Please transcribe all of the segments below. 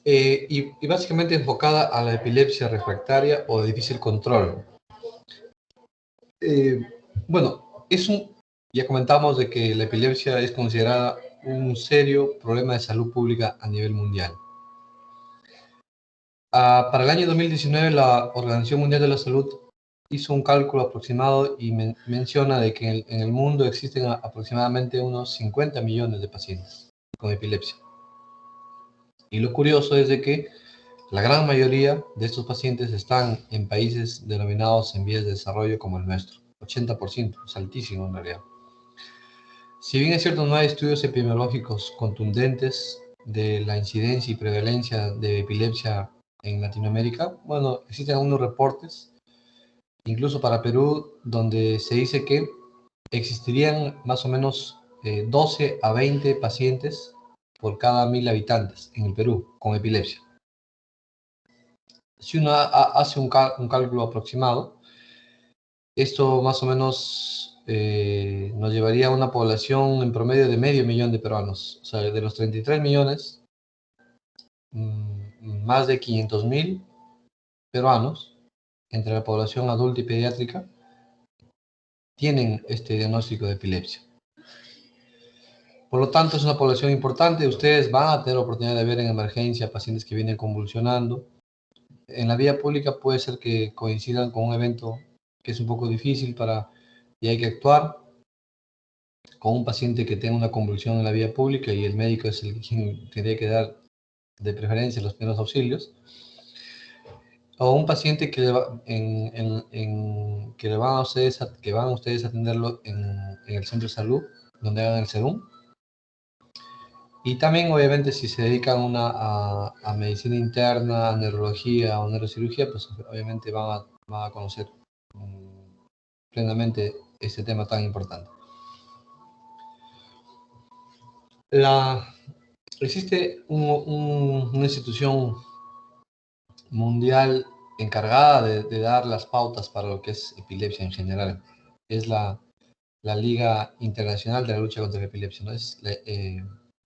y básicamente enfocada a la epilepsia refractaria o de difícil control. Bueno, ya comentamos de que la epilepsia es considerada un serio problema de salud pública a nivel mundial. Para el año 2019, la Organización Mundial de la Salud hizo un cálculo aproximado y menciona de que en el mundo existen aproximadamente unos 50 millones de pacientes con epilepsia. Y lo curioso es de que la gran mayoría de estos pacientes están en países denominados en vías de desarrollo como el nuestro. 80%, es altísimo en realidad. Si bien es cierto, no hay estudios epidemiológicos contundentes de la incidencia y prevalencia de epilepsia en Latinoamérica, bueno, existen algunos reportes, incluso para Perú, donde se dice que existirían más o menos 12 a 20 pacientes por cada 1000 habitantes en el Perú con epilepsia. Si uno hace un cálculo aproximado, esto más o menos nos llevaría a una población en promedio de medio millón de peruanos. O sea, de los 33 millones, más de 500.000 peruanos, entre la población adulta y pediátrica, tienen este diagnóstico de epilepsia. Por lo tanto, es una población importante. Ustedes van a tener la oportunidad de ver en emergencia pacientes que vienen convulsionando. En la vía pública puede ser que coincidan con un evento que es un poco difícil y hay que actuar con un paciente que tenga una convulsión en la vía pública y el médico es el quien tendría que dar de preferencia los primeros auxilios. O un paciente que, que van ustedes a atenderlo en el centro de salud, donde hagan el serum. Y también, obviamente, si se dedican a medicina interna, a neurología o neurocirugía, pues obviamente van a conocer plenamente este tema tan importante. Existe una institución mundial encargada de dar las pautas para lo que es epilepsia en general. Es la Liga Internacional de la Lucha contra la Epilepsia, ¿no?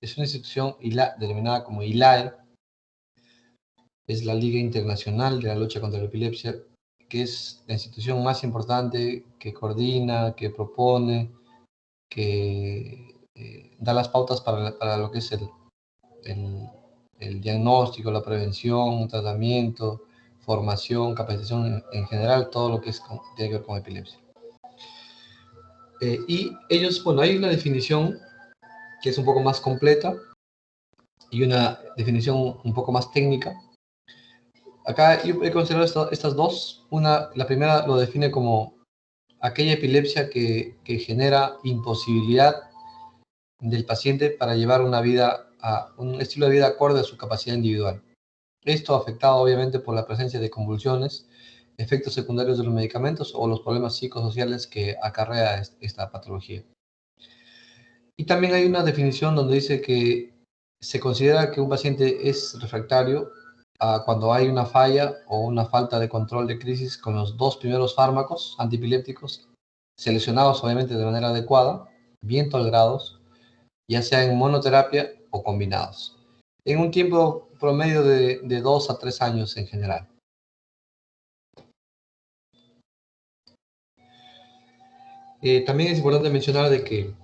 Es una institución denominada como ILAE, es la Liga Internacional de la Lucha contra la Epilepsia, que es la institución más importante que coordina, que propone, que da las pautas para lo que es el diagnóstico, la prevención, tratamiento, formación, capacitación en general, todo lo que tiene que ver con epilepsia. Y ellos, bueno, hay una definición que es un poco más completa y una definición un poco más técnica. Acá yo he considerado estas dos. La primera lo define como aquella epilepsia que genera imposibilidad del paciente para llevar un estilo de vida acorde a su capacidad individual. Esto afectado obviamente por la presencia de convulsiones, efectos secundarios de los medicamentos o los problemas psicosociales que acarrea esta patología. Y también hay una definición donde dice que se considera que un paciente es refractario cuando hay una falla o una falta de control de crisis con los dos primeros fármacos antiepilépticos, seleccionados obviamente de manera adecuada, bien tolerados, ya sea en monoterapia o combinados, en un tiempo promedio de 2 a 3 años en general. También es importante mencionar de que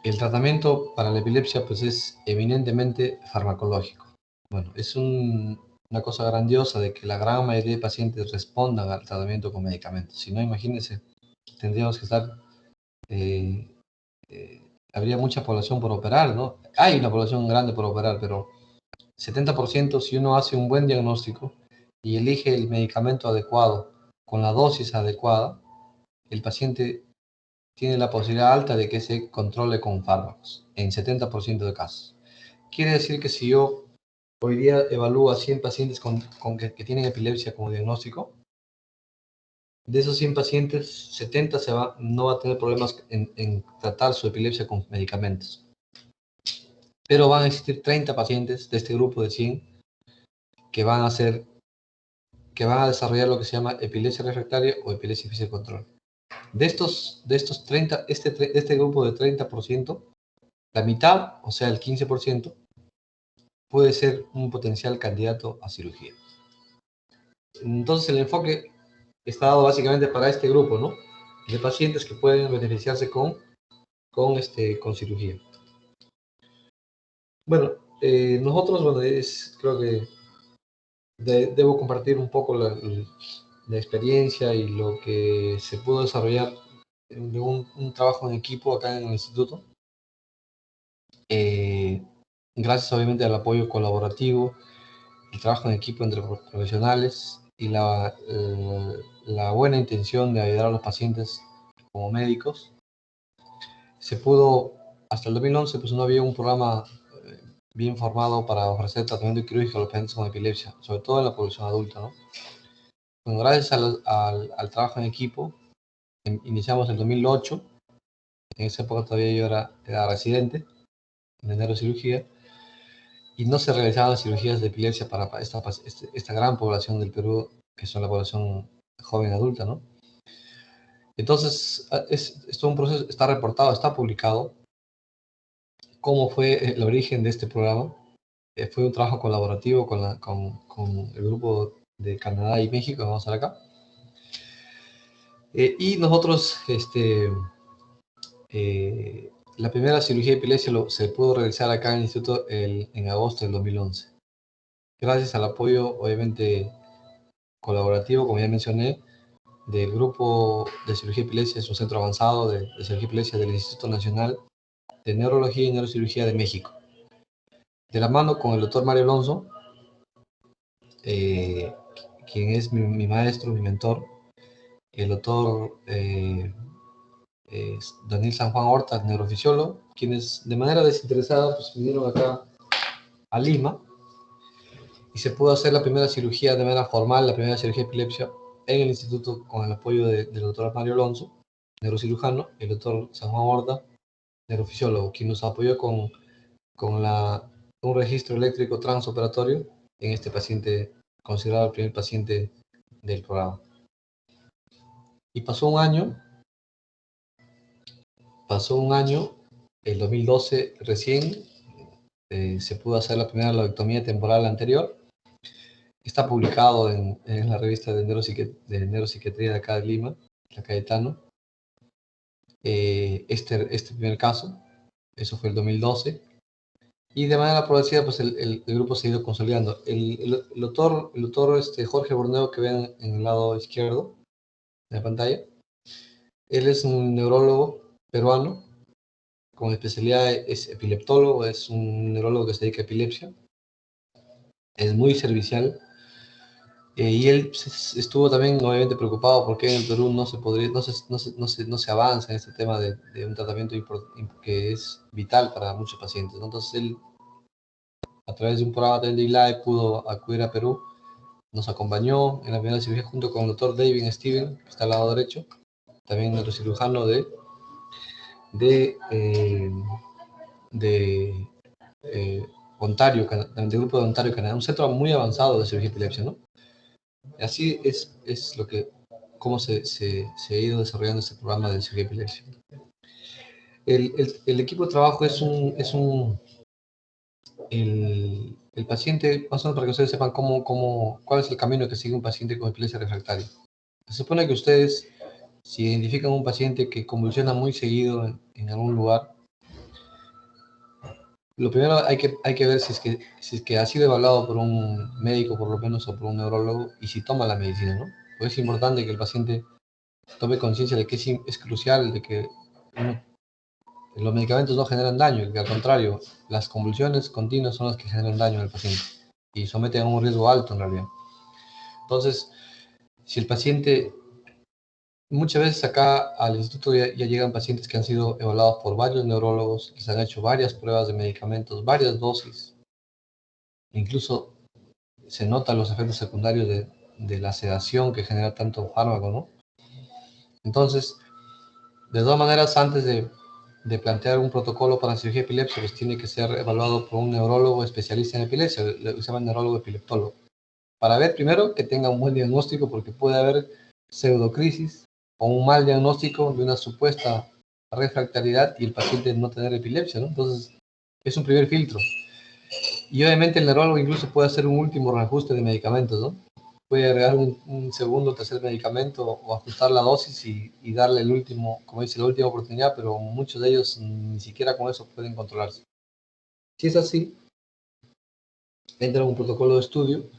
el tratamiento para la epilepsia pues es eminentemente farmacológico. Bueno, es una cosa grandiosa de que la gran mayoría de pacientes respondan al tratamiento con medicamentos. Si no, imagínense, tendríamos que estar, habría mucha población por operar, ¿no? Hay una población grande por operar, pero 70% si uno hace un buen diagnóstico y elige el medicamento adecuado con la dosis adecuada, el paciente tiene la posibilidad alta de que se controle con fármacos, en 70% de casos. Quiere decir que si yo hoy día evalúo a 100 pacientes que tienen epilepsia como diagnóstico, de esos 100 pacientes, 70 no va a tener problemas en tratar su epilepsia con medicamentos. Pero van a existir 30 pacientes de este grupo de 100 que van a desarrollar lo que se llama epilepsia refractaria o epilepsia difícil de control. De estos 30, de este grupo de 30%, la mitad, o sea, el 15%, puede ser un potencial candidato a cirugía. Entonces el enfoque está dado básicamente para este grupo, ¿no? De pacientes que pueden beneficiarse con cirugía. Bueno, nosotros, bueno, creo que debo compartir un poco la experiencia y lo que se pudo desarrollar de un trabajo en equipo acá en el instituto. Gracias obviamente al apoyo colaborativo, el trabajo en equipo entre profesionales y la buena intención de ayudar a los pacientes como médicos, se pudo, hasta el 2011, pues no había un programa bien formado para ofrecer tratamiento quirúrgico a los pacientes con epilepsia, sobre todo en la población adulta, ¿no? Bueno, gracias al trabajo en equipo, iniciamos en 2008, en esa época todavía yo era residente de neurocirugía, y no se realizaban cirugías de epilepsia para esta gran población del Perú, que son la población joven adulta, ¿no? Entonces, es todo un proceso, está reportado, está publicado, cómo fue el origen de este programa. Fue un trabajo colaborativo con el grupo de Canadá y México, vamos a ver acá. Y nosotros, la primera cirugía de epilepsia se pudo realizar acá en el instituto en agosto del 2011. Gracias al apoyo, obviamente, colaborativo, como ya mencioné, del grupo de cirugía de epilepsia, es un centro avanzado de cirugía de epilepsia del Instituto Nacional de Neurología y Neurocirugía de México. De la mano con el doctor Mario Alonso, quien es mi maestro, mi mentor, el doctor Daniel San Juan Horta, neurofisiólogo, quienes de manera desinteresada pues, vinieron acá a Lima y se pudo hacer la primera cirugía de manera formal, la primera cirugía de epilepsia en el instituto con el apoyo del doctor Mario Alonso, neurocirujano, y el doctor San Juan Horta, neurofisiólogo, quien nos apoyó con un registro eléctrico transoperatorio en este paciente, considerado el primer paciente del programa. Y pasó un año, el 2012 recién, se pudo hacer la primera lobectomía temporal anterior. Está publicado en la revista de neuropsiquiatría de acá de Lima, la Cayetano. Este primer caso, eso fue el 2012. Y de manera progresiva, pues el grupo se ha ido consolidando. El doctor Jorge Borneo, que ven en el lado izquierdo de la pantalla, él es un neurólogo peruano, con especialidad es epileptólogo, es un neurólogo que se dedica a epilepsia, es muy servicial, y él estuvo también obviamente preocupado porque en el Perú no se avanza en este tema de un tratamiento que es vital para muchos pacientes, ¿no? Entonces él, a través de un programa de ILAE, pudo acudir a Perú, nos acompañó en la primera cirugía junto con el doctor David Steven, que está al lado derecho, también neurocirujano del grupo de Ontario, Canadá, un centro muy avanzado de cirugía de epilepsia, ¿no? Así es cómo se ha ido desarrollando este programa de cirugía de epilepsia. El equipo de trabajo el paciente, más o menos para que ustedes sepan cuál es el camino que sigue un paciente con epilepsia refractaria. Se supone que ustedes, si identifican un paciente que convulsiona muy seguido en algún lugar, lo primero hay que ver si es que ha sido evaluado por un médico, por lo menos, o por un neurólogo, y si toma la medicina, ¿no? Pues es importante que el paciente tome conciencia de que es crucial, de que los medicamentos no generan daño, que al contrario, las convulsiones continuas son las que generan daño al paciente y someten a un riesgo alto en realidad. Entonces, si el paciente, muchas veces acá al instituto ya llegan pacientes que han sido evaluados por varios neurólogos, les han hecho varias pruebas de medicamentos, varias dosis, incluso se notan los efectos secundarios de la sedación que genera tanto fármaco, ¿no? Entonces, de todas maneras, antes de plantear un protocolo para cirugía de epilepsia, pues tiene que ser evaluado por un neurólogo especialista en epilepsia, se llama neurólogo epileptólogo, para ver primero que tenga un buen diagnóstico, porque puede haber pseudocrisis o un mal diagnóstico de una supuesta refractariedad y el paciente no tener epilepsia, ¿no? Entonces, es un primer filtro. Y obviamente el neurólogo incluso puede hacer un último reajuste de medicamentos, ¿no? Puede agregar un segundo o tercer medicamento o ajustar la dosis y darle el último, como dice, la última oportunidad, pero muchos de ellos ni siquiera con eso pueden controlarse. Si es así, entra en un protocolo de estudio.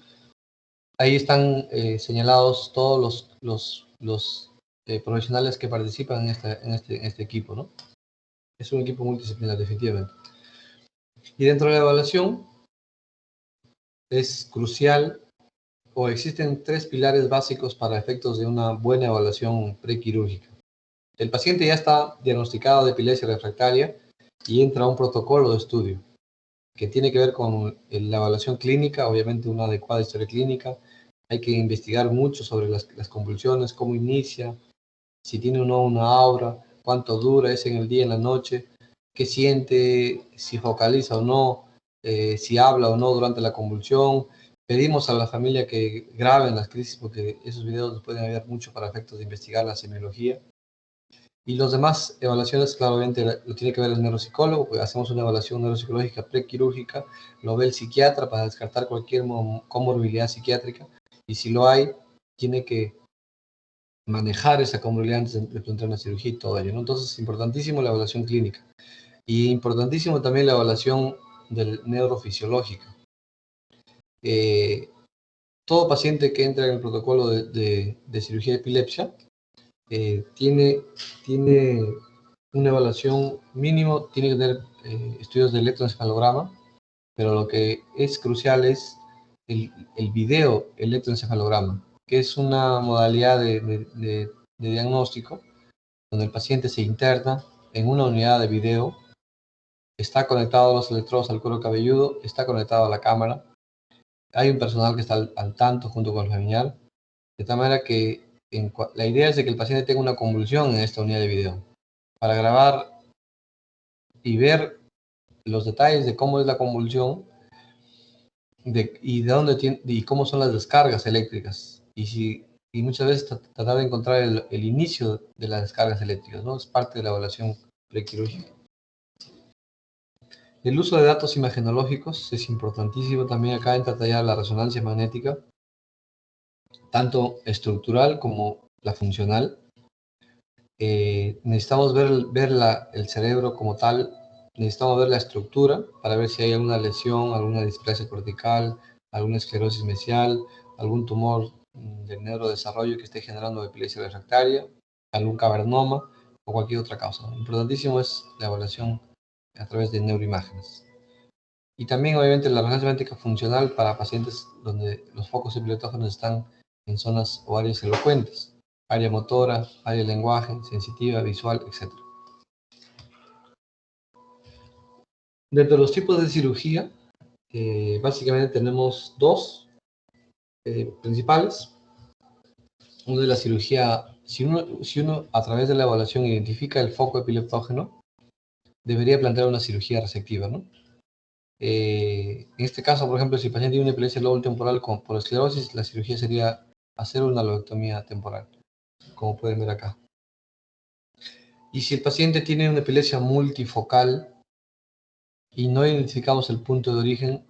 Ahí están señalados todos los profesionales que participan en este equipo, ¿no? Es un equipo multidisciplinar, definitivamente. Y dentro de la evaluación es crucial, o existen tres pilares básicos para efectos de una buena evaluación prequirúrgica. El paciente ya está diagnosticado de epilepsia refractaria y entra a un protocolo de estudio que tiene que ver con la evaluación clínica, obviamente una adecuada historia clínica. Hay que investigar mucho sobre las convulsiones, cómo inicia, si tiene o no una aura, cuánto dura, es en el día, en la noche, qué siente, si focaliza o no, si habla o no durante la convulsión. Pedimos a la familia que graben las crisis porque esos videos nos pueden ayudar mucho para efectos de investigar la semiología. Y los demás evaluaciones, claramente, lo tiene que ver el neuropsicólogo, pues hacemos una evaluación neuropsicológica prequirúrgica, lo ve el psiquiatra para descartar cualquier comorbilidad psiquiátrica, y si lo hay, tiene que manejar esa comorbilidad antes de plantear una cirugía y todo ello, ¿no? Entonces es importantísimo la evaluación clínica y importantísimo también la evaluación del neurofisiológica. Todo paciente que entra en el protocolo de cirugía de epilepsia tiene una evaluación mínimo, tiene que tener estudios de electroencefalograma, pero lo que es crucial es el video electroencefalograma, que es una modalidad de diagnóstico donde el paciente se interna en una unidad de video, está conectado a los electrodos al cuero cabelludo, está conectado a la cámara, hay un personal que está al tanto junto con el familiar, de tal manera que la idea es de que el paciente tenga una convulsión en esta unidad de video, para grabar y ver los detalles de cómo es la convulsión y cómo son las descargas eléctricas. Y muchas veces tratar de encontrar el inicio de las descargas eléctricas, ¿no? Es parte de la evaluación prequirúrgica. El uso de datos imagenológicos es importantísimo. También acá entra tallada la resonancia magnética, tanto estructural como la funcional. Necesitamos ver el cerebro como tal, necesitamos ver la estructura para ver si hay alguna lesión, alguna displasia cortical, alguna esclerosis mesial, algún tumor del neurodesarrollo que esté generando epilepsia refractaria, algún cavernoma o cualquier otra causa. Importantísimo es la evaluación a través de neuroimágenes. Y también, obviamente, la resonancia magnética funcional para pacientes donde los focos epileptógenos están en zonas o áreas elocuentes, área motora, área de lenguaje, sensitiva, visual, etc. Dentro de los tipos de cirugía, básicamente tenemos dos principales. Uno de la cirugía, si uno a través de la evaluación identifica el foco epileptógeno, debería plantear una cirugía resectiva, ¿no? En este caso, por ejemplo, si el paciente tiene una epilepsia lóbulo temporal por esclerosis, la cirugía sería hacer una lobectomía temporal, como pueden ver acá. Y si el paciente tiene una epilepsia multifocal y no identificamos el punto de origen,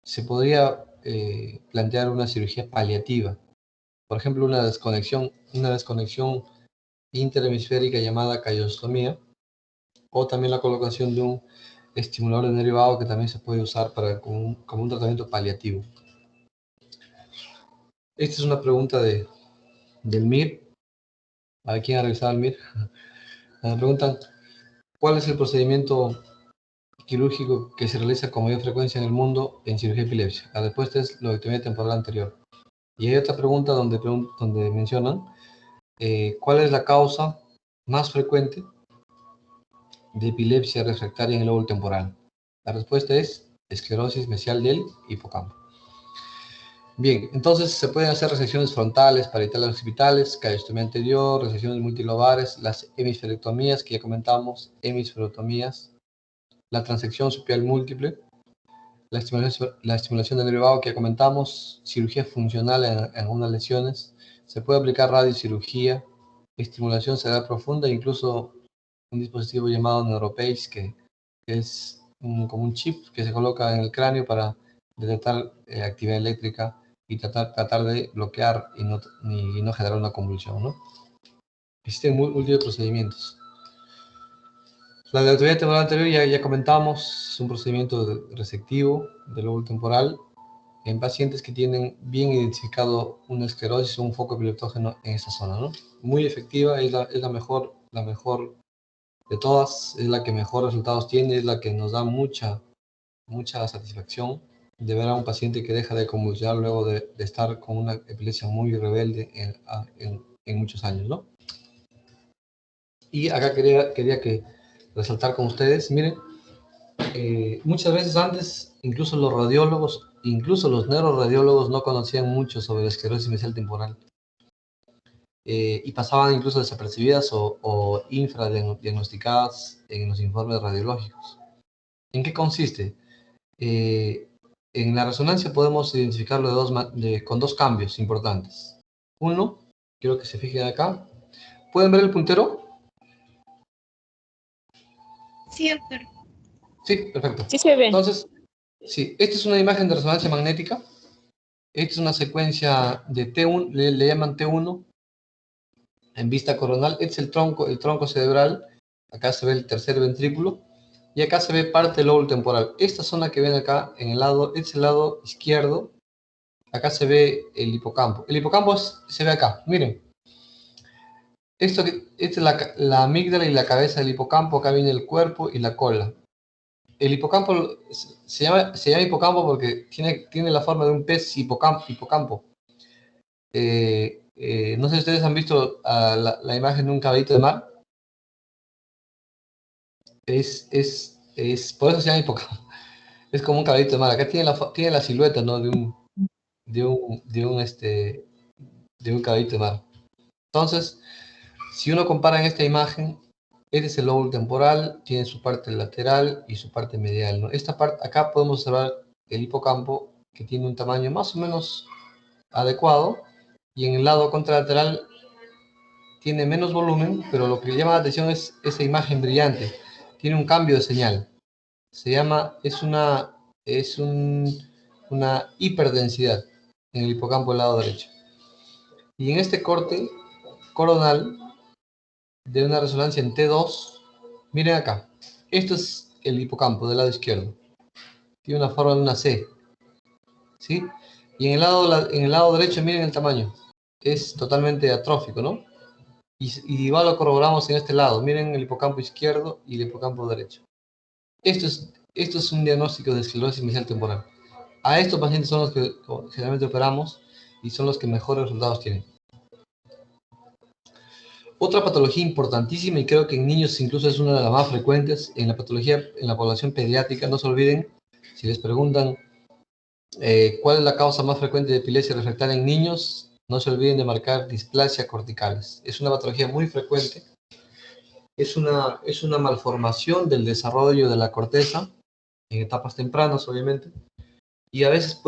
se podría plantear una cirugía paliativa. Por ejemplo, una desconexión interhemisférica llamada callostomía, o también la colocación de un estimulador de nervio vago que también se puede usar como un tratamiento paliativo. Esta es una pregunta del MIR. ¿A quién ha revisado el MIR? Me preguntan, ¿cuál es el procedimiento quirúrgico que se realiza con mayor frecuencia en el mundo en cirugía de epilepsia? La respuesta es lobectomía temporal anterior. Y hay otra pregunta donde mencionan ¿cuál es la causa más frecuente de epilepsia refractaria en el lóbulo temporal? La respuesta es esclerosis mesial del hipocampo. Bien, entonces se pueden hacer resecciones frontales, parietales occipitales, callostomía anterior, resecciones multilobares, las hemisferectomías que ya comentamos, hemisferotomías, la transección supial múltiple, la estimulación del nervio vago que ya comentamos, cirugía funcional en algunas lesiones, se puede aplicar radiocirugía, estimulación cerebral profunda, incluso un dispositivo llamado NeuroPace que es como un chip que se coloca en el cráneo para detectar actividad eléctrica y tratar de bloquear y no generar una convulsión, ¿no? Existen múltiples procedimientos. La de autonomía temporal anterior ya comentamos, es un procedimiento resectivo del lóbulo temporal en pacientes que tienen bien identificado una esclerosis o un foco epileptógeno en esa zona, ¿no? Muy efectiva, es la mejor de todas, es la que mejor resultados tiene, es la que nos da mucha satisfacción de ver a un paciente que deja de convulsionar luego de estar con una epilepsia muy rebelde en muchos años, ¿no? Y acá quería que resaltar con ustedes, miren, muchas veces antes, incluso los radiólogos, incluso los neuroradiólogos no conocían mucho sobre la esclerosis mesial temporal. Y pasaban incluso desapercibidas o infradiagnosticadas en los informes radiológicos. ¿En qué consiste? En la resonancia podemos identificarlo con dos cambios importantes. Uno, quiero que se fijen acá. ¿Pueden ver el puntero? Sí, doctor. Sí, perfecto. Sí se ve. Entonces, sí, esta es una imagen de resonancia magnética. Esta es una secuencia de T1, le llaman T1 en vista coronal. Este es el tronco cerebral. Acá se ve el tercer ventrículo. Y acá se ve parte del lóbulo temporal. Esta zona que ven acá, en el lado, este es el lado izquierdo. Acá se ve el hipocampo. El hipocampo se ve acá, miren. Esta es la amígdala y la cabeza del hipocampo. Acá viene el cuerpo y la cola. El hipocampo se llama hipocampo porque tiene la forma de un pez hipocampo. No sé si ustedes han visto la imagen de un caballito de mar. Por eso se llama hipocampo. Es como un caballito de mar. Acá tiene la silueta, ¿no? de un caballito de mar. Entonces, si uno compara en esta imagen, este es el lóbulo temporal, tiene su parte lateral y su parte medial, ¿no? Esta parte, acá podemos observar el hipocampo, que tiene un tamaño más o menos adecuado, y en el lado contralateral tiene menos volumen, pero lo que llama la atención es esa imagen brillante. Tiene un cambio de señal. Una hiperdensidad en el hipocampo del lado derecho. Y en este corte coronal de una resonancia en T2, miren acá. Esto es el hipocampo del lado izquierdo. Tiene una forma de una C. ¿Sí? Y en el lado derecho, miren el tamaño. Es totalmente atrófico, ¿no? Y igual lo corroboramos en este lado. Miren el hipocampo izquierdo y el hipocampo derecho. Esto es un diagnóstico de esclerosis mesial temporal. A estos pacientes son los que generalmente operamos y son los que mejores resultados tienen. Otra patología importantísima, y creo que en niños incluso es una de las más frecuentes, en la población pediátrica, no se olviden, si les preguntan cuál es la causa más frecuente de epilepsia refractaria en niños, no se olviden de marcar displasia corticales. Es una patología muy frecuente, es una malformación del desarrollo de la corteza, en etapas tempranas obviamente, y a veces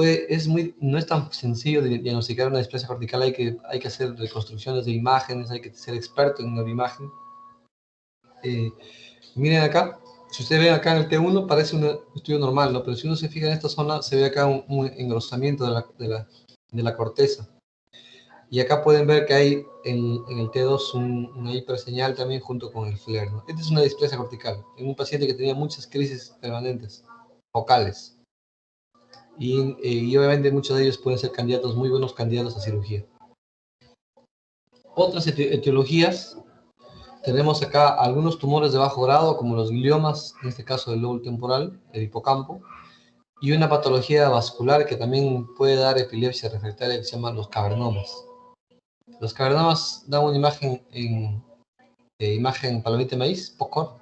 no es tan sencillo de diagnosticar una displasia cortical, hay que hacer reconstrucciones de imágenes, hay que ser experto en neuroimagen. Miren acá, si ustedes ven acá en el T1 parece un estudio normal, ¿no? Pero si uno se fija en esta zona, se ve acá un engrosamiento de la corteza. Y acá pueden ver que hay en el T2 una hiperseñal también junto con el flare, ¿no? Esta es una displasia cortical en un paciente que tenía muchas crisis permanentes, focales. Y obviamente muchos de ellos pueden ser muy buenos candidatos a cirugía. Otras etiologías, tenemos acá algunos tumores de bajo grado, como los gliomas, en este caso del lóbulo temporal, el hipocampo, y una patología vascular que también puede dar epilepsia refractaria que se llaman los cavernomas. Los cavernomas dan una imagen palomita de maíz, popcorn.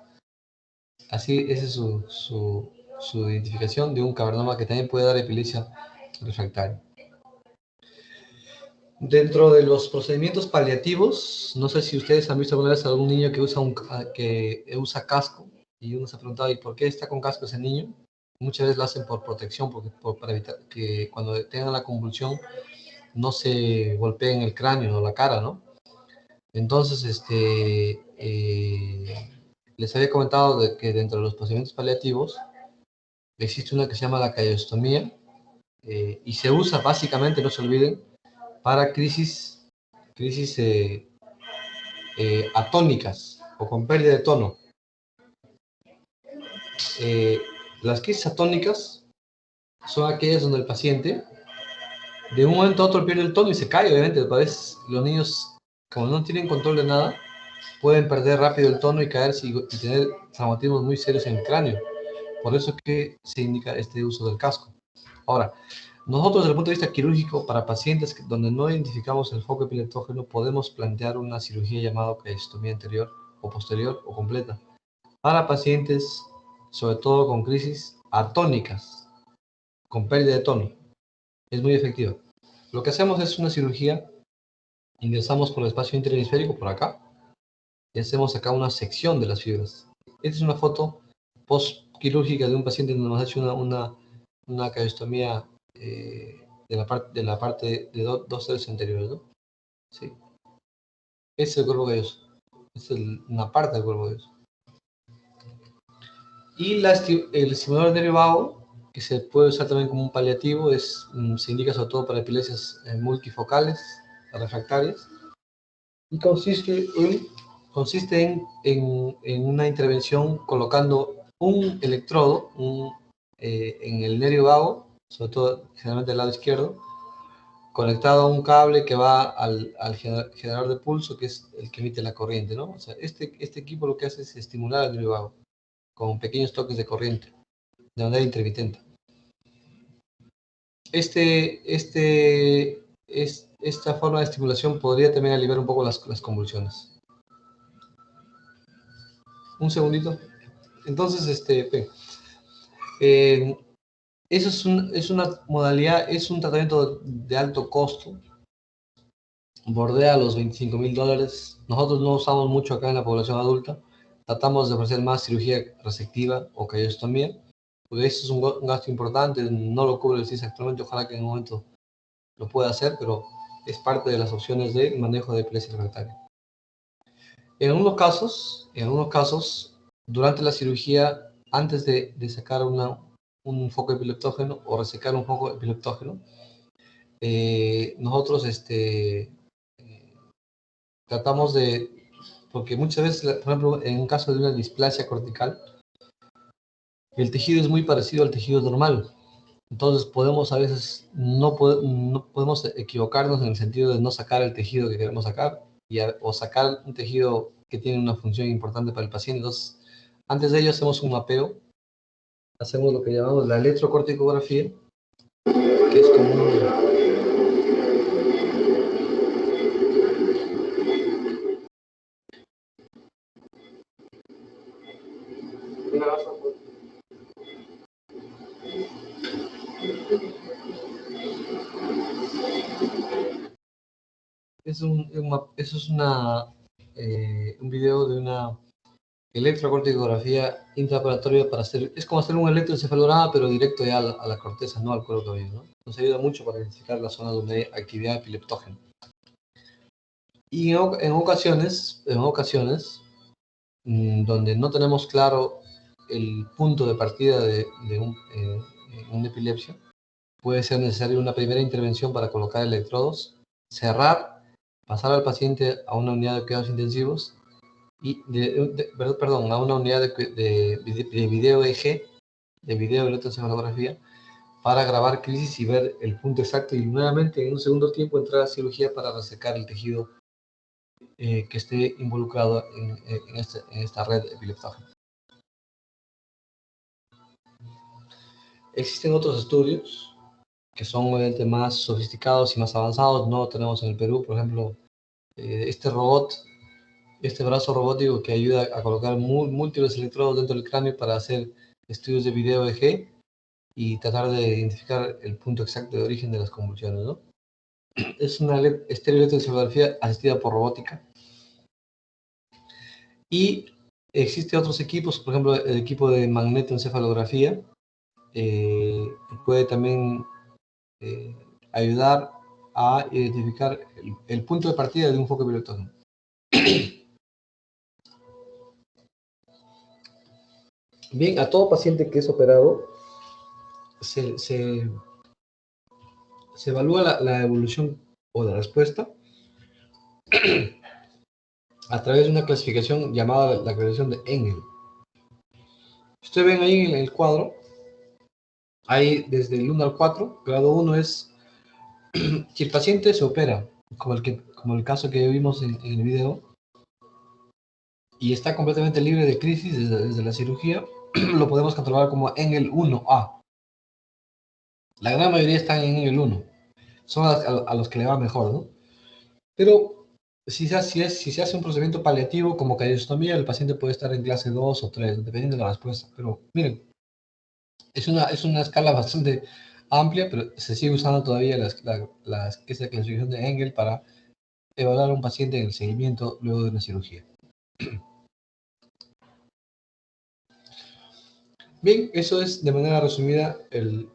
Así, esa es su identificación de un cavernoma que también puede dar epilepsia refractaria. Dentro de los procedimientos paliativos, no sé si ustedes han visto alguna vez a algún niño que usa casco, y uno se ha preguntado, ¿y por qué está con casco ese niño? Muchas veces lo hacen por protección, para evitar que cuando tengan la convulsión no se golpeen el cráneo o la cara, ¿no? Entonces, les había comentado que dentro de los procedimientos paliativos existe una que se llama la callostomía, y se usa básicamente, no se olviden, para crisis atónicas o con pérdida de tono. Las crisis atónicas son aquellas donde el paciente de un momento a otro pierde el tono y se cae, obviamente. A veces los niños, como no tienen control de nada, pueden perder rápido el tono y caerse y tener traumatismos muy serios en el cráneo. Por eso es que se indica este uso del casco. Ahora, nosotros desde el punto de vista quirúrgico, para pacientes donde no identificamos el foco epileptógeno, podemos plantear una cirugía llamada callostomía anterior o posterior o completa. Para pacientes, sobre todo con crisis atónicas, con pérdida de tono, es muy efectiva. Lo que hacemos es una cirugía, ingresamos por el espacio interhemisférico, por acá, y hacemos acá una sección de las fibras. Esta es una foto post-quirúrgica de un paciente donde nos ha hecho una callostomía de la parte de dos dedos anteriores, ¿no? Sí. Ese es el cuerpo calloso. Es una parte del cuerpo calloso. Y el estimulador del nervio vago, que se puede usar también como un paliativo, se indica sobre todo para epilepsias multifocales, refractarias, y consiste en una intervención colocando un electrodo en el nervio vago, sobre todo generalmente del lado izquierdo, conectado a un cable que va al generador de pulso, que es el que emite la corriente, ¿no? O sea, este equipo lo que hace es estimular el nervio vago con pequeños toques de corriente, de manera intermitente. Esta forma de estimulación podría también aliviar un poco las convulsiones. Un segundito. Entonces, eso es una modalidad, es un tratamiento de alto costo, bordea los $25,000. Nosotros no usamos mucho acá en la población adulta, tratamos de ofrecer más cirugía resectiva o callostomía, porque eso es un gasto importante, no lo cubre el CIS actualmente, ojalá que en un momento lo pueda hacer, pero es parte de las opciones de manejo de epilepsia refractaria. En algunos casos, durante la cirugía, antes de sacar un foco epileptógeno o resecar un foco epileptógeno, nosotros tratamos porque muchas veces, por ejemplo, en un caso de una displasia cortical, el tejido es muy parecido al tejido normal. Entonces a veces no podemos equivocarnos en el sentido de no sacar el tejido que queremos sacar o sacar un tejido que tiene una función importante para el paciente. Entonces, antes de ello hacemos un mapeo, hacemos lo que llamamos la electrocorticografía, que es como eso es un video de una electrocorticografía intraoperatoria es como hacer un electroencefalograma, pero directo ya a la corteza, no al cuero cabelludo, ¿no? Nos ayuda mucho para identificar la zona donde hay actividad epileptógena. Y en ocasiones, donde no tenemos claro el punto de partida de una epilepsia, puede ser necesaria una primera intervención para colocar electrodos, cerrar, pasar al paciente a una unidad de cuidados intensivos a una unidad de video EG, de video electroencefalografía, para grabar crisis y ver el punto exacto y nuevamente en un segundo tiempo entrar a cirugía para resecar el tejido que esté involucrado en esta red epileptógena. Existen otros estudios que son obviamente más sofisticados y más avanzados. No tenemos en el Perú, por ejemplo, este brazo robótico que ayuda a colocar múltiples electrodos dentro del cráneo para hacer estudios de video EG y tratar de identificar el punto exacto de origen de las convulsiones, ¿no? Es una estereoelectroencefalografía asistida por robótica. Y existen otros equipos, por ejemplo, el equipo de magnetoencefalografía, puede también ayudar a identificar el punto de partida de un foco epileptógeno. Bien, a todo paciente que es operado, se evalúa la evolución o la respuesta a través de una clasificación llamada la clasificación de Engel. Ustedes ven ahí en el cuadro, hay desde el 1 al 4, grado 1 es si el paciente se opera, como el caso que vimos en el video, y está completamente libre de crisis desde la cirugía, lo podemos catalogar como Engel 1A. La gran mayoría están en Engel 1. Son a los que le va mejor, ¿no? Pero si se hace un procedimiento paliativo como callostomía, el paciente puede estar en clase 2 o 3, dependiendo de la respuesta. Pero miren, es una escala bastante amplia, pero se sigue usando todavía esa clasificación de Engel para evaluar a un paciente en el seguimiento luego de una cirugía. Bien, eso es de manera resumida el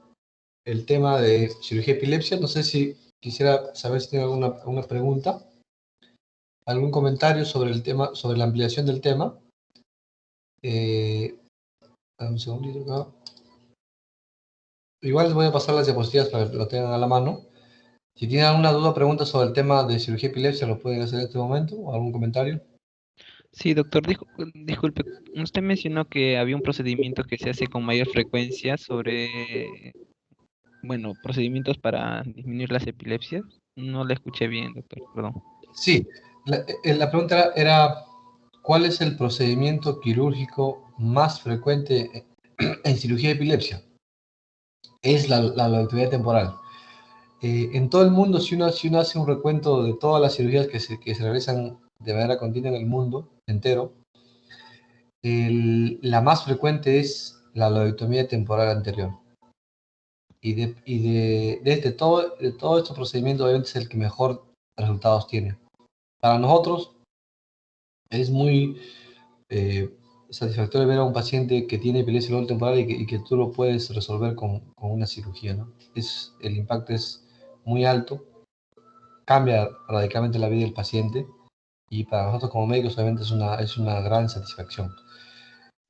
tema de cirugía epilepsia. No sé si quisiera saber si tiene alguna pregunta, algún comentario sobre el tema, sobre la ampliación del tema. Un segundito acá. Igual les voy a pasar las diapositivas para que lo tengan a la mano. Si tienen alguna duda o pregunta sobre el tema de cirugía epilepsia, lo pueden hacer en este momento o algún comentario. Sí, doctor, disculpe, usted mencionó que había un procedimiento que se hace con mayor frecuencia sobre, bueno, procedimientos para disminuir las epilepsias. No le escuché bien, doctor, perdón. Sí, la pregunta era, ¿cuál es el procedimiento quirúrgico más frecuente en cirugía de epilepsia? Es la lobotomía temporal. En todo el mundo, si uno hace un recuento de todas las cirugías que se realizan de manera continua en el mundo entero, la más frecuente es la lobotomía temporal anterior. De todo este procedimiento, obviamente es el que mejor resultados tiene. Para nosotros es muy satisfactorio ver a un paciente que tiene epilepsia local temporal y que tú lo puedes resolver con una cirugía, ¿no? El impacto es muy alto, cambia radicalmente la vida del paciente y para nosotros como médicos obviamente es una gran satisfacción.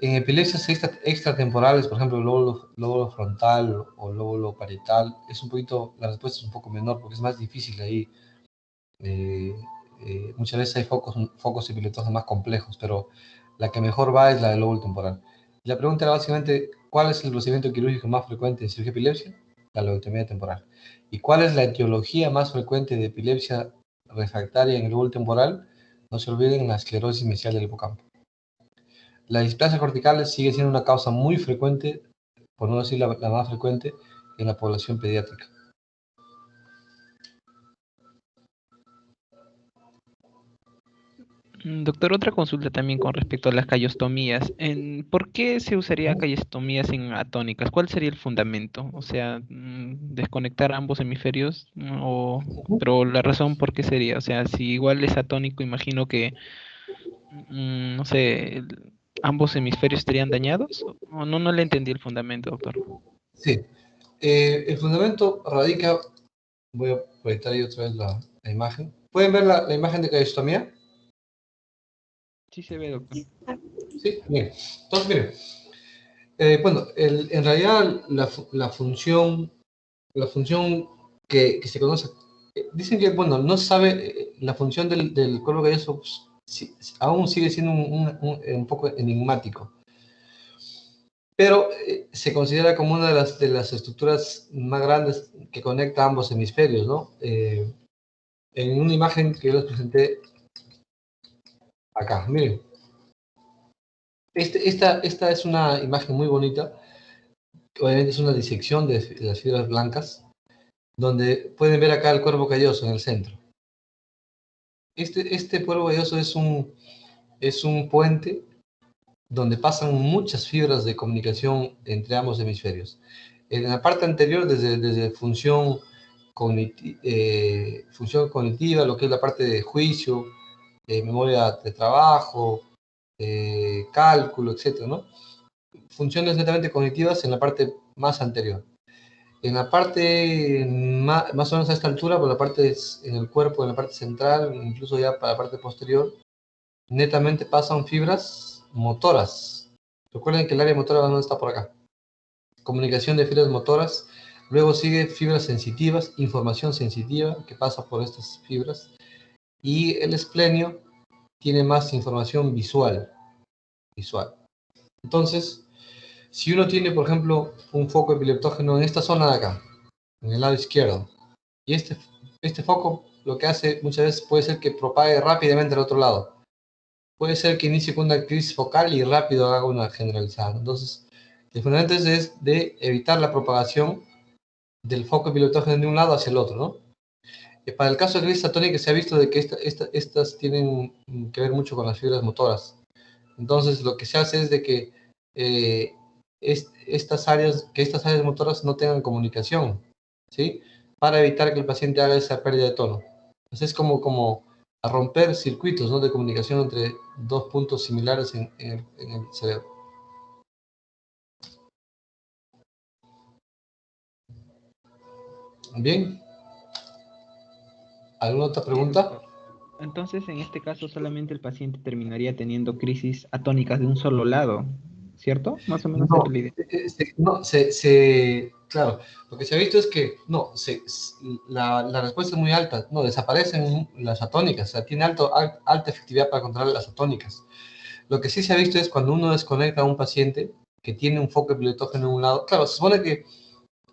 En epilepsias extratemporales, por ejemplo, el lóbulo frontal o lóbulo parietal, la respuesta es un poco menor porque es más difícil ahí. eh, Muchas veces hay focos epileptosos más complejos, pero la que mejor va es la del lóbulo temporal. Y la pregunta era básicamente, ¿cuál es el procedimiento quirúrgico más frecuente en cirugía de epilepsia? La lobotomía temporal. ¿Y cuál es la etiología más frecuente de epilepsia refractaria en el lóbulo temporal? No se olviden la esclerosis mesial del hipocampo. La displasia cortical sigue siendo una causa muy frecuente, por no decir la más frecuente, en la población pediátrica. Doctor, otra consulta también con respecto a las callostomías. ¿Por qué se usaría callostomías en atónicas? ¿Cuál sería el fundamento? O sea, desconectar ambos hemisferios, pero la razón por qué sería, o sea, si igual es atónico, imagino que, no sé, ambos hemisferios estarían dañados. ¿O no, no le entendí el fundamento, doctor? Sí, el fundamento radica. Voy a proyectar ahí otra vez la imagen. ¿Pueden ver la imagen de callostomía? Sí se ve, doctor. Sí, bien. Entonces, miren, bueno, en realidad la función que se conoce, dicen que, bueno, no se sabe la función del cuerpo calloso, pues, aún sigue siendo un poco enigmático, pero se considera como una de las estructuras más grandes que conecta ambos hemisferios, ¿no? En una imagen que yo les presenté acá, miren. Esta es una imagen muy bonita, obviamente es una disección de las fibras blancas, donde pueden ver acá el cuerpo calloso en el centro. Este cuerpo calloso es un puente donde pasan muchas fibras de comunicación entre ambos hemisferios. En la parte anterior, desde función cognitiva, lo que es la parte de juicio, memoria de trabajo, cálculo, etcétera, ¿no? Funciones netamente cognitivas en la parte más anterior. En la parte más o menos a esta altura, por la parte en el cuerpo, en la parte central, incluso ya para la parte posterior, netamente pasan fibras motoras. Recuerden que el área motora no está por acá. comunicación de fibras motoras, luego sigue fibras sensitivas, información sensitiva que pasa por estas fibras, y el esplenio tiene más información visual. Entonces, si uno tiene, por ejemplo, un foco epileptógeno en esta zona de acá, en el lado izquierdo, y este foco lo que hace muchas veces puede ser que propague rápidamente al otro lado. Puede ser que inicie con una crisis focal y rápido haga una generalizada. Entonces, el fundamento es de evitar la propagación del foco epileptógeno de un lado hacia el otro, ¿no? Para el caso de crisis atónica se ha visto de que estas tienen que ver mucho con las fibras motoras. Entonces, lo que se hace es de que estas áreas motoras no tengan comunicación, ¿sí? Para evitar que el paciente haga esa pérdida de tono. Entonces, es como a romper circuitos, ¿no?, de comunicación entre dos puntos similares en el cerebro. Bien. ¿Alguna otra pregunta? Entonces, en este caso, solamente el paciente terminaría teniendo crisis atónicas de un solo lado, ¿cierto? Más o menos No, la idea. no, claro, lo que se ha visto es que no, la respuesta es muy alta, no, desaparecen las atónicas, o sea, tiene alta efectividad para controlar las atónicas. Lo que sí se ha visto es cuando uno desconecta a un paciente que tiene un foco epileptógeno en un lado, claro, se supone que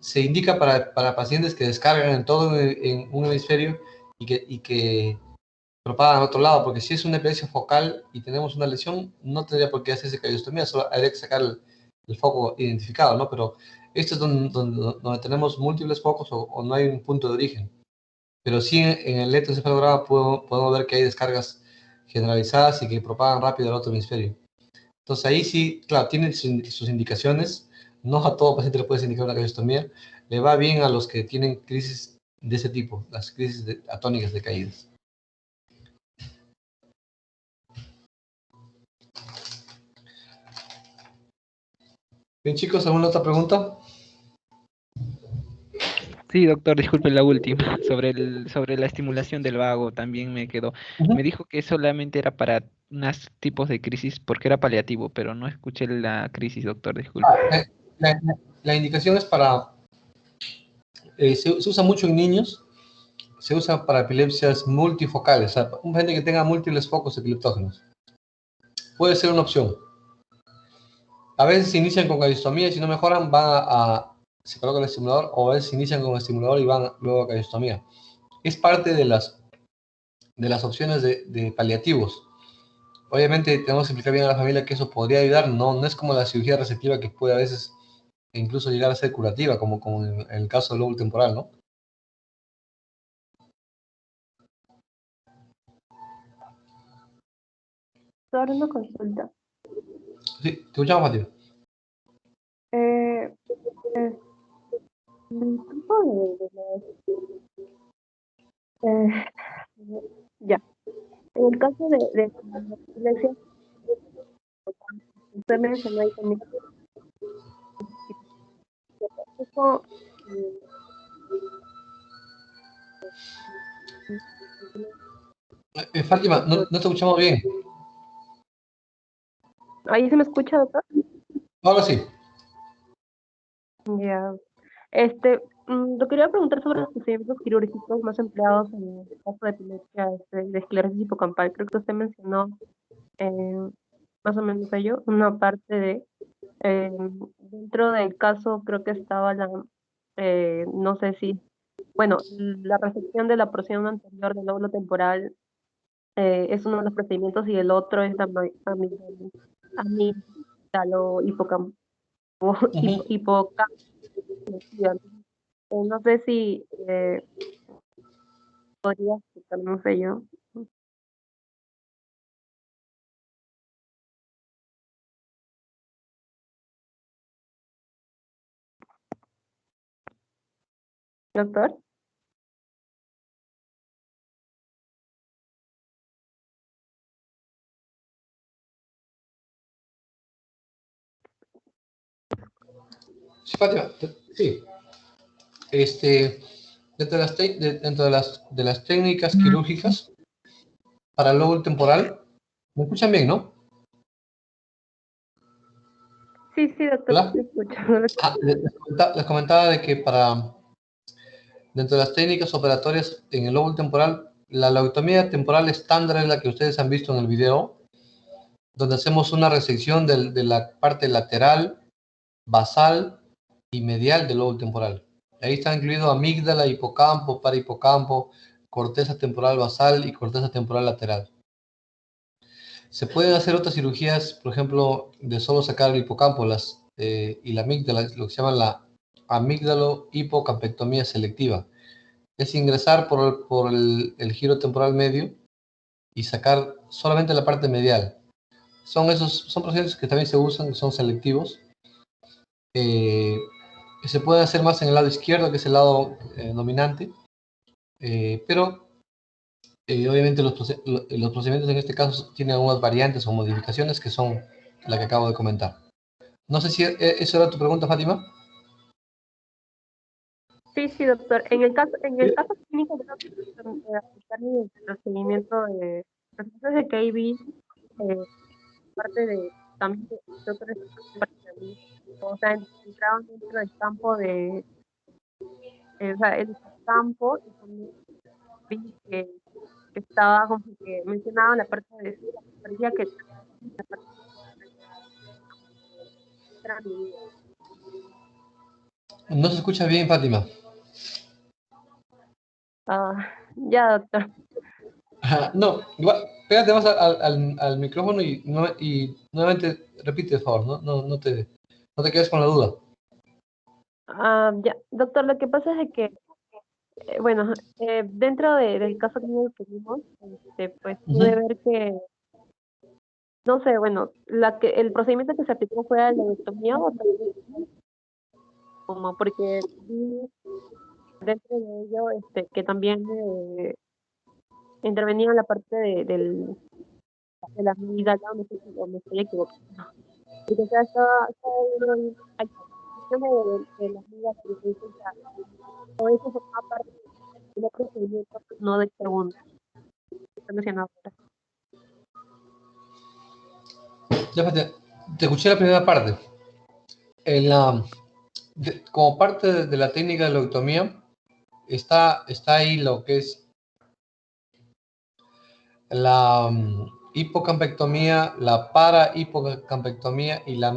se indica para pacientes que descargan en todo en un hemisferio y que propagan al otro lado, porque si es una epilepsia focal y tenemos una lesión, no tendría por qué hacerse cariostomía, solo habría que sacar el foco identificado, ¿no? Pero esto es donde tenemos múltiples focos o no hay un punto de origen. Pero sí en el electroencefalograma podemos ver que hay descargas generalizadas y que propagan rápido al otro hemisferio. Entonces ahí sí, claro, tiene sus indicaciones. No a todo paciente le puedes indicar una cariostomía. Le va bien a los que tienen crisis de ese tipo, las crisis atónicas de caídas. Bien, chicos, ¿alguna otra pregunta? Sí, doctor, disculpe la última, sobre la estimulación del vago también me quedó. Me Ujú. dijo que solamente era para unos tipos de crisis porque era paliativo, pero no escuché la crisis, doctor, disculpe. La indicación es para, se usa mucho en niños, se usa para epilepsias multifocales, o sea, un gente que tenga múltiples focos epileptógenos. Puede ser una opción. A veces se inician con calistomía y si no mejoran se coloca el estimulador, o a veces se inician con el estimulador y van luego a calistomía. Es parte de las opciones de paliativos. Obviamente tenemos que explicar bien a la familia que eso podría ayudar, no es como la cirugía receptiva que puede a veces incluso llegar a ser curativa, como en el caso del lóbulo temporal, ¿no? Ahora una consulta. Sí, te escuchamos, Fátima. Eh, eh, el tipo eh, ya. En el caso de la iglesia, usted mencionó ahí también eso, Fátima, no te escuchamos bien. ahí se me escucha, doctor. Ahora sí. Ya. Lo quería preguntar sobre los procedimientos quirúrgicos más empleados en el caso de epilepsia, de esclerosis hipocampal. Creo que usted mencionó eh, más o menos ello, una parte eh, dentro del caso creo que estaba no sé si, bueno, la resección de la porción anterior del lóbulo temporal es uno de los procedimientos y el otro es la amigdalo hipocampo, Ujú. hipocampo. No sé si podría explicar, no sé yo. Doctor. Sí, Fátima, sí. Dentro de las técnicas quirúrgicas para el lóbulo temporal, ¿me escuchan bien, no? Sí, sí, doctor, ¿Hola? te escucho. Les comentaba de que dentro de las técnicas operatorias en el lóbulo temporal, la lobotomía temporal estándar es la que ustedes han visto en el video, donde hacemos una resección de la parte lateral, basal y medial del lóbulo temporal. Ahí está incluido amígdala, hipocampo, parahipocampo, corteza temporal basal y corteza temporal lateral. Se pueden hacer otras cirugías, por ejemplo, de solo sacar el hipocampo y la amígdala, lo que se llama la amígdalo-hipocampectomía selectiva. Es ingresar por el giro temporal medio y sacar solamente la parte medial. Son procedimientos que también se usan, que son selectivos. Se puede hacer más en el lado izquierdo, que es el lado dominante, pero obviamente los procedimientos en este caso tienen algunas variantes o modificaciones que son la que acabo de comentar. No sé si eso era tu pregunta, Fátima. Sí, sí, doctor. En el caso clínico, creo que aplicar el procedimiento de procesos de KB, parte de también de otros partidos, o sea, entraban dentro del campo o sea, el campo, y también vi que estaba como que mencionaba la parte de parecía que la parte era mi vida. No se escucha bien, Fátima. Ya, doctor. No, igual, pégate más al micrófono y nuevamente repite, por favor, no te quedes con la duda. Ya, doctor, lo que pasa es de que, bueno, dentro del caso que vimos, pues pude Ujú. ver que, no sé, bueno, el procedimiento que se aplicó fue la lobotomía o tal vez como porque vi dentro de ello que también intervenía en la parte de la amígdala, no sé si o me estoy equivocando. Porque o sea, estaba viendo ahí, ay, de la amígdala, y entonces, o sea, todo eso formaba parte de un procedimiento, pues, no del segundo, que estoy mencionando ahora. Ya, Fátima, te escuché la primera parte. Como parte de la técnica de lobotomía, está ahí lo que es la hipocampectomía, la parahipocampectomía y la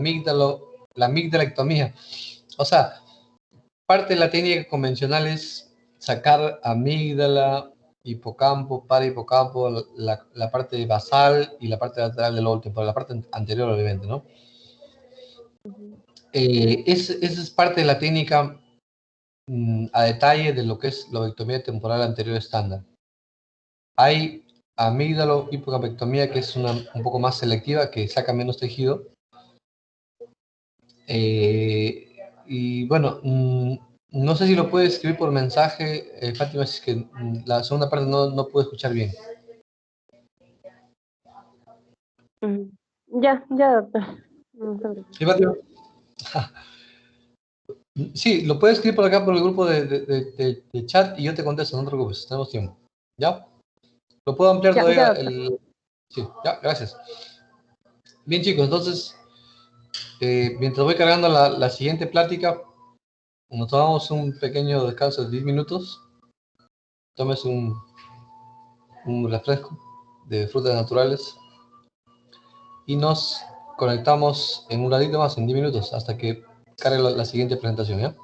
amigdalectomía. O sea, parte de la técnica convencional es sacar amígdala, hipocampo, parahipocampo, la parte basal y la parte lateral del lóbulo temporal, la parte anterior obviamente, ¿no? Ujú. Esa es parte de la técnica a detalle de lo que es la lobectomía temporal anterior estándar. Hay amígdalo hipocampectomía, que es un poco más selectiva, que saca menos tejido. Y bueno, no sé si lo puedes escribir por mensaje, Fátima, si es que la segunda parte no puedo escuchar bien. Ujú. Ya, ya, doctor. No se preocupe. ¿Sí, Fátima? Sí, lo puedes escribir por acá por el grupo de chat y yo te contesto, no te preocupes, tenemos tiempo. ¿Ya? Lo puedo ampliar Ya, ya, todavía doctor. Sí, ya, gracias. Bien, chicos, entonces, mientras voy cargando la siguiente plática, nos tomamos un pequeño descanso de 10 minutos. Tomes un refresco de frutas naturales y nos conectamos en un ratito más, en 10 minutos, hasta que cargue la siguiente presentación, ¿ya?